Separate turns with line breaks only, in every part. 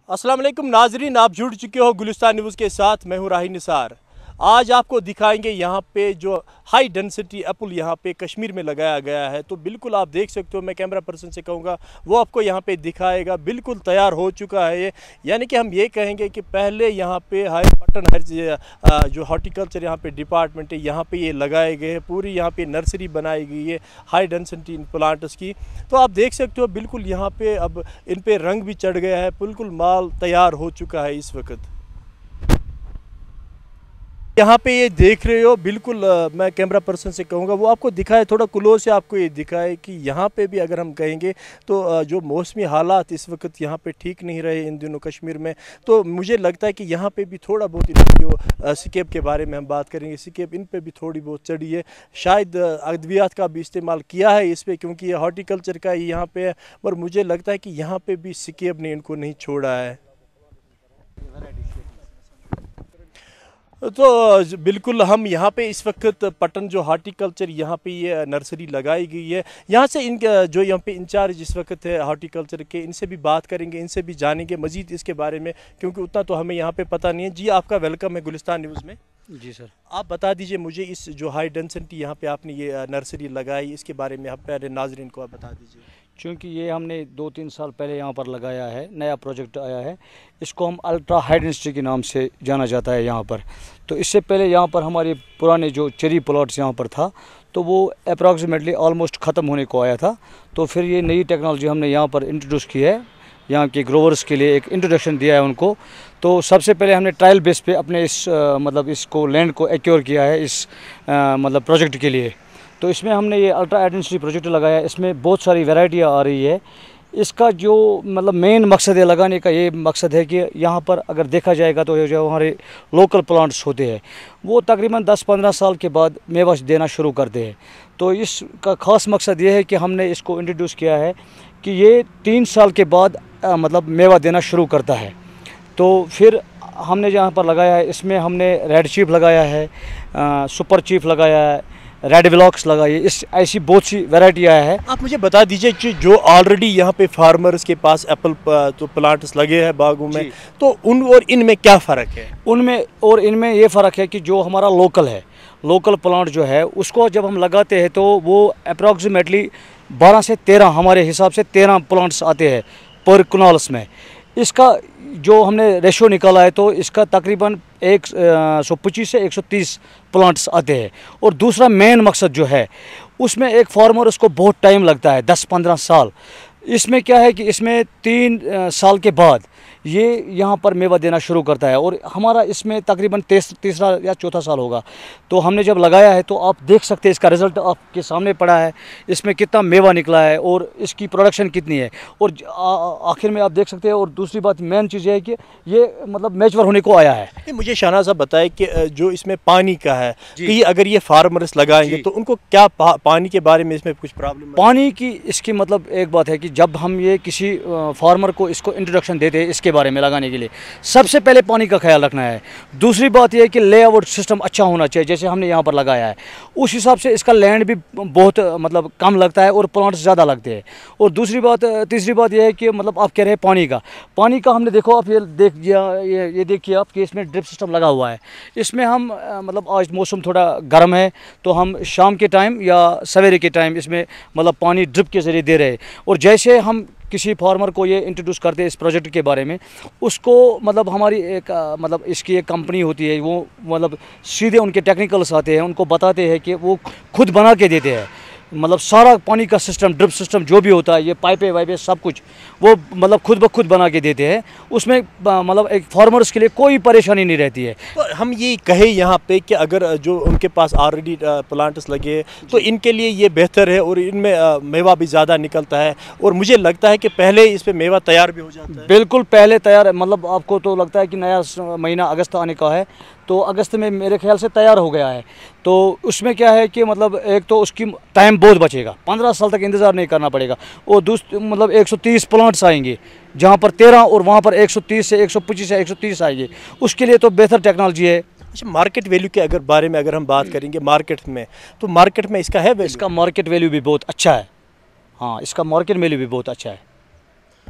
अस्सलाम वालेकुम नाजरीन, आप जुड़ चुके हो गुलिस्तान न्यूज़ के साथ। मैं हूँ राही निसार। आज आपको दिखाएंगे यहाँ पे जो हाई डेंसिटी एप्पल यहाँ पे कश्मीर में लगाया गया है। तो बिल्कुल आप देख सकते हो, मैं कैमरा पर्सन से कहूँगा वो आपको यहाँ पे दिखाएगा। बिल्कुल तैयार हो चुका है ये, यानी कि हम ये कहेंगे कि पहले यहाँ पे हाई पटन जो हॉर्टिकल्चर यहाँ पे डिपार्टमेंट है, यहाँ पे ये लगाए गए हैं। पूरी यहाँ पे नर्सरी बनाई गई है हाई डेंसिटी प्लांट्स की। तो आप देख सकते हो बिल्कुल यहाँ पे अब इन पे रंग भी चढ़ गया है, बिल्कुल माल तैयार हो चुका है इस वक्त। यहाँ पे ये देख रहे हो, बिल्कुल मैं कैमरा पर्सन से कहूँगा वो आपको दिखाए, थोड़ा क्लोज से आपको ये दिखाए कि यहाँ पे भी अगर हम कहेंगे तो जो मौसमी हालात इस वक्त यहाँ पे ठीक नहीं रहे इन दिनों कश्मीर में। तो मुझे लगता है कि यहाँ पे भी थोड़ा बहुत जो सिकेब के बारे में हम बात करेंगे, सिकेब इन पे भी थोड़ी बहुत चढ़ी है। शायद अद्वियात का भी इस्तेमाल किया है इस पर, क्योंकि ये हॉर्टिकल्चर का यहाँ पे है। पर मुझे लगता है कि यहाँ पे भी सिकेब ने इनको नहीं छोड़ा है। तो बिल्कुल हम यहाँ पे इस वक्त पटन जो हॉर्टिकल्चर यहाँ पे ये नर्सरी लगाई गई है, यहाँ से इन जो यहाँ पे इंचार्ज इस वक्त है हॉर्टिकल्चर के, इनसे भी बात करेंगे, इनसे भी जानेंगे मज़ीद इसके बारे में, क्योंकि उतना तो हमें यहाँ पे पता नहीं है। जी, आपका वेलकम है गुलिस्तान न्यूज़ में।
जी सर,
आप बता दीजिए मुझे इस जो हाई डेंसिटी यहाँ पे आपने ये नर्सरी लगाई, इसके बारे में आप पहले नाजरीन को आप बता दीजिए।
क्योंकि ये हमने 2-3 साल पहले यहाँ पर लगाया है, नया प्रोजेक्ट आया है। इसको हम अल्ट्रा हाई डेंसिटी के नाम से जाना जाता है यहाँ पर। तो इससे पहले यहाँ पर हमारे पुराने जो चेरी प्लॉट्स यहाँ पर था, तो वो अप्रॉक्सीमेटली ऑलमोस्ट ख़त्म होने को आया था। तो फिर ये नई टेक्नोलॉजी हमने यहाँ पर इंट्रोड्यूस की है, यहाँ के ग्रोवर्स के लिए एक इंट्रोडक्शन दिया है उनको। तो सबसे पहले हमने ट्रायल बेस पे अपने इस मतलब इसको लैंड को एक्योर किया है इस मतलब प्रोजेक्ट के लिए। तो इसमें हमने ये अल्ट्रा हाई डेंसिटी प्रोजेक्ट लगाया है। इसमें बहुत सारी वैरायटियाँ आ रही है। इसका जो मतलब मेन मकसद है लगाने का, ये मकसद है कि यहाँ पर अगर देखा जाएगा तो जो हमारे लोकल प्लांट्स होते हैं वो तकरीबन 10-15 साल के बाद मेवा देना शुरू करते हैं। तो इसका ख़ास मकसद ये है कि हमने इसको इंट्रोड्यूस किया है कि ये 3 साल के बाद मतलब मेवा देना शुरू करता है। तो फिर हमने जहाँ पर लगाया है, इसमें हमने रेड चीफ लगाया है, सुपर चीफ लगाया है, रेड व्लॉक्स लगाई है, इस ऐसी बहुत सी वैरायटियाँ हैं।
आप मुझे बता दीजिए कि जो ऑलरेडी यहाँ पे फार्मर्स के पास एप्पल तो प्लांट्स लगे हैं बागों में, तो उन और इनमें क्या फ़र्क है?
उनमें और इनमें ये फ़र्क है कि जो हमारा लोकल है, लोकल प्लांट जो है उसको जब हम लगाते हैं तो वो अप्रॉक्सीमेटली 12 से 13 हमारे हिसाब से 13 प्लांट्स आते हैं पर कनाल्स में। इसका जो हमने रेशो निकाला है तो इसका तकरीबन 125 से 130 प्लांट्स आते हैं। और दूसरा मेन मकसद जो है उसमें एक फार्मर उसको बहुत टाइम लगता है, 10-15 साल। इसमें क्या है कि इसमें 3 साल के बाद ये यहाँ पर मेवा देना शुरू करता है और हमारा इसमें तकरीबन तीसरा या चौथा साल होगा। तो हमने जब लगाया है तो आप देख सकते हैं इसका रिज़ल्ट आपके सामने पड़ा है, इसमें कितना मेवा निकला है और इसकी प्रोडक्शन कितनी है। और आखिर में आप देख सकते हैं। और दूसरी बात मेन चीज़ है कि ये मतलब मैच्योर होने को आया है।
मुझे शाहनाज साहब बताए कि जो इसमें पानी का है कि अगर ये फार्मर्स लगाएंगे तो उनको क्या पानी के बारे में इसमें कुछ प्रॉब्लम?
पानी की इसकी मतलब एक बात है कि जब हम ये किसी फार्मर को इसको इंट्रोडक्शन देते हैं इसके बारे में लगाने के लिए, सबसे पहले पानी का ख्याल रखना है। दूसरी बात यह है कि लेआउट सिस्टम अच्छा होना चाहिए, जैसे हमने यहाँ पर लगाया है उस हिसाब से इसका लैंड भी बहुत मतलब कम लगता है और प्लांट्स ज़्यादा लगते हैं। और दूसरी बात, तीसरी बात यह है कि मतलब आप कह रहे हैं पानी का हमने देखो, आप ये देखिए आप कि इसमें ड्रिप सिस्टम लगा हुआ है। इसमें हम मतलब आज मौसम थोड़ा गर्म है तो हम शाम के टाइम या सवेरे के टाइम इसमें मतलब पानी ड्रिप के ज़रिए दे रहे हैं। और जैसे हम किसी फार्मर को ये इंट्रोड्यूस करते हैं इस प्रोजेक्ट के बारे में, उसको मतलब हमारी एक मतलब इसकी एक कंपनी होती है, वो मतलब सीधे उनके टेक्निकल्स आते हैं, उनको बताते हैं कि वो खुद बना के देते हैं। मतलब सारा पानी का सिस्टम, ड्रिप सिस्टम जो भी होता है, ये पाइपें वाइपें सब कुछ वो मतलब खुद ब खुद बना के देते हैं। उसमें मतलब एक फार्मर्स के लिए कोई परेशानी नहीं रहती है।
तो हम ये कहें यहाँ पे कि अगर जो उनके पास ऑलरेडी प्लांट्स लगे तो इनके लिए ये बेहतर है और इनमें मेवा भी ज़्यादा निकलता है। और मुझे लगता है कि पहले इस पर मेवा तैयार भी हो जाता है।
बिल्कुल पहले तैयार, मतलब आपको तो लगता है कि नया महीना अगस्त आने का है, तो अगस्त में मेरे ख्याल से तैयार हो गया है। तो उसमें क्या है कि मतलब एक तो उसकी टाइम बहुत बचेगा, 15 साल तक इंतज़ार नहीं करना पड़ेगा। और मतलब 130 प्लांट्स आएंगे जहाँ पर 13 और वहाँ पर 130 से 125 से 130 आएंगे। उसके लिए तो बेहतर टेक्नोलॉजी है।
अच्छा, मार्केट वैल्यू के अगर बारे में अगर हम बात करेंगे मार्केट में, तो मार्केट में इसका है वैल्यू?
इसका मार्केट वैल्यू भी बहुत अच्छा है। हाँ, इसका मार्केट वैल्यू भी बहुत अच्छा है।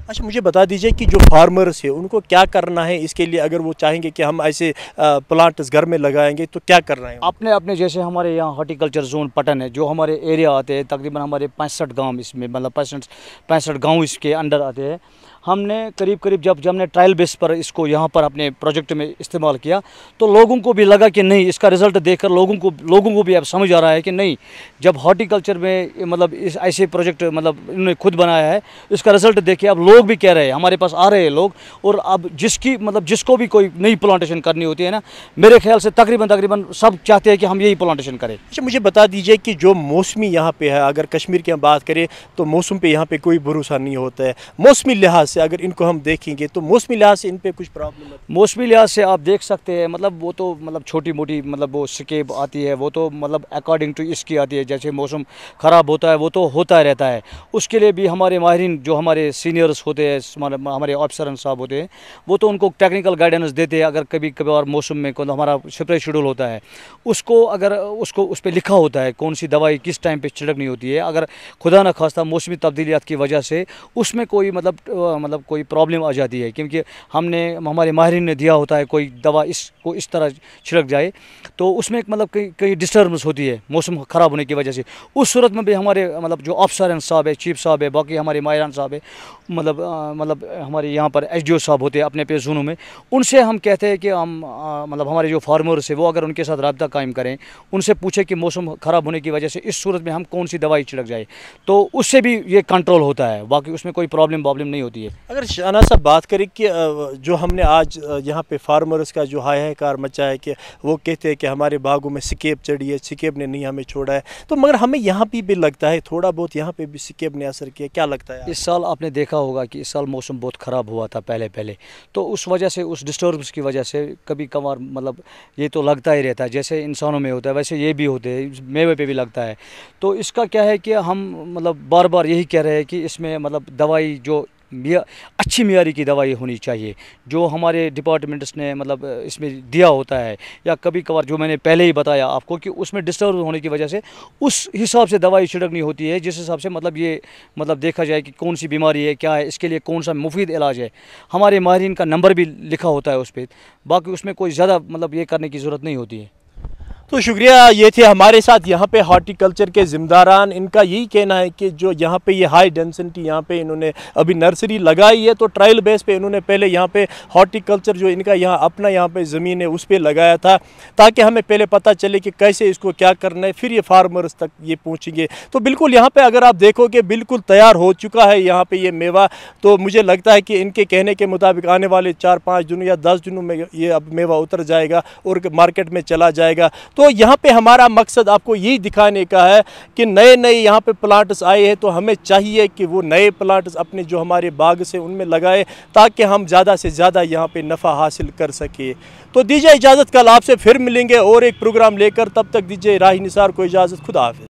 अच्छा, मुझे बता दीजिए कि जो फार्मर्स है उनको क्या करना है इसके लिए, अगर वो चाहेंगे कि हम ऐसे प्लांट्स घर में लगाएंगे तो क्या करना है?
अपने अपने जैसे हमारे यहाँ हॉर्टिकल्चर जोन पटन है, जो हमारे एरिया आते हैं, तकरीबन हमारे 65 गांव इसमें, मतलब 65 गांव इसके अंडर आते हैं। हमने करीब करीब जब हमने ट्रायल बेस पर इसको यहाँ पर अपने प्रोजेक्ट में इस्तेमाल किया, तो लोगों को भी लगा कि नहीं, इसका रिज़ल्ट देखकर लोगों को भी अब समझ आ रहा है कि नहीं, जब हॉर्टिकल्चर में मतलब इस ऐसे प्रोजेक्ट मतलब इन्होंने खुद बनाया है, इसका रिज़ल्ट देखे अब लोग भी कह रहे हैं, हमारे पास आ रहे हैं लोग। और अब जिसको भी कोई नई प्लांटेशन करनी होती है ना, मेरे ख्याल से तकरीबन सब चाहते हैं कि हम यही प्लांटेशन करें।
अच्छा, मुझे बता दीजिए कि जो मौसमी यहाँ पे है, अगर कश्मीर की हम बात करें तो मौसम पे यहाँ पे कोई भरोसा नहीं होता है। मौसमी लिहाज से अगर इनको हम देखेंगे तो मौसमी लिहाज से इन पे कुछ प्रॉब्लम है?
मौसमी लिहाज से आप देख सकते हैं, मतलब वो तो मतलब छोटी मोटी मतलब वो स्केप आती है, वो तो मतलब अकॉर्डिंग टू इसकी आती है, जैसे मौसम ख़राब होता है वो तो होता रहता है। उसके लिए भी हमारे माहिरीन जो हमारे सीनियर्स होते हैं, हमारे ऑफिसर साहब होते हैं, वो तो उनको टेक्निकल गाइडेंस देते हैं। अगर कभी कभार मौसम में कोई हमारा स्प्रे शेड्यूल होता है, उसको अगर उसको उस पर लिखा होता है कौन सी दवाई किस टाइम पे छिड़कनी होती है। अगर खुदा न खास्ता मौसमी तब्दीलियात की वजह से उसमें कोई मतलब कोई प्रॉब्लम आ जाती है, क्योंकि हमारे माहिरीन ने दिया होता है कोई दवा इसको इस तरह छिड़क जाए, तो उसमें मतलब कई डिस्टर्बेंस होती है मौसम ख़राब होने की वजह से। उस सूरत में भी हमारे मतलब जो ऑफिसर साहब है, चीफ साहब है, बाकी हमारे माहिरान साहब है, मतलब हमारे यहाँ पर SDO साहब होते हैं अपने पे जोनों में, उनसे हम कहते हैं कि हम मतलब हमारे जो फार्मर्स है वो अगर उनके साथ राब्ता कायम करें, उनसे पूछे कि मौसम ख़राब होने की वजह से इस सूरत में हम कौन सी दवाई छिड़क जाए, तो उससे भी ये कंट्रोल होता है, बाकी उसमें कोई प्रॉब्लम नहीं होती है।
अगर शाना साहब बात करें कि जो हमने आज यहाँ पे फार्मर्स का जो हाहाकार मचा है कि वो कहते हैं कि हमारे बागों में स्केप चढ़ी है, स्केप ने नहीं हमें छोड़ा है, तो मगर हमें यहाँ पे भी लगता है थोड़ा बहुत यहाँ पे भी स्केप ने असर किया, क्या लगता है?
इस साल आपने देखा होगा कि इस साल मौसम बहुत ख़राब हुआ था पहले, तो उस वजह से, उस डिस्टर्बेंस की वजह से कभी कभार मतलब ये तो लगता ही रहता है, जैसे इंसानों में होता है वैसे ये भी होते हैं, मेवे पे भी लगता है। तो इसका क्या है कि हम मतलब बार बार यही कह रहे हैं कि इसमें मतलब दवाई जो अच्छी मियारी की दवाई होनी चाहिए, जो हमारे डिपार्टमेंट्स ने मतलब इसमें दिया होता है, या कभी कभार जो मैंने पहले ही बताया आपको कि उसमें डिस्टर्ब होने की वजह से उस हिसाब से दवाई छिड़कनी होती है, जिस हिसाब से मतलब ये मतलब देखा जाए कि कौन सी बीमारी है, क्या है, इसके लिए कौन सा मुफीद इलाज है। हमारे माहिरीन का नंबर भी लिखा होता है उस पर, बाकी उसमें कोई ज़्यादा मतलब ये करने की ज़रूरत नहीं होती है।
तो शुक्रिया, ये थे हमारे साथ यहाँ पे हॉर्टिकल्चर के ज़िम्मेदारान। इनका यही कहना है कि जो यहाँ पे ये हाई डेंसिटी यहाँ पे इन्होंने अभी नर्सरी लगाई है, तो ट्रायल बेस पे इन्होंने पहले यहाँ पे हॉर्टिकल्चर जो इनका यहाँ अपना यहाँ पे ज़मीन है उस पर लगाया था, ताकि हमें पहले पता चले कि कैसे इसको क्या करना है, फिर ये फार्मर्स तक ये पहुँचेंगे। तो बिल्कुल यहाँ पर अगर आप देखोगे बिल्कुल तैयार हो चुका है यहाँ पर ये मेवा। तो मुझे लगता है कि इनके कहने के मुताबिक आने वाले 4-5 दिनों या 10 दिनों में ये अब मेवा उतर जाएगा और मार्केट में चला जाएगा। तो यहाँ पे हमारा मकसद आपको यही दिखाने का है कि नए नए यहाँ पे प्लांट्स आए हैं, तो हमें चाहिए कि वो नए प्लांट्स अपने जो हमारे बाग से उनमें लगाए, ताकि हम ज़्यादा से ज़्यादा यहाँ पे नफ़ा हासिल कर सके। तो दीजिए इजाज़त, कल आपसे फिर मिलेंगे और एक प्रोग्राम लेकर, तब तक दीजिए राही निसार को इजाज़त, खुदा हाफिज़।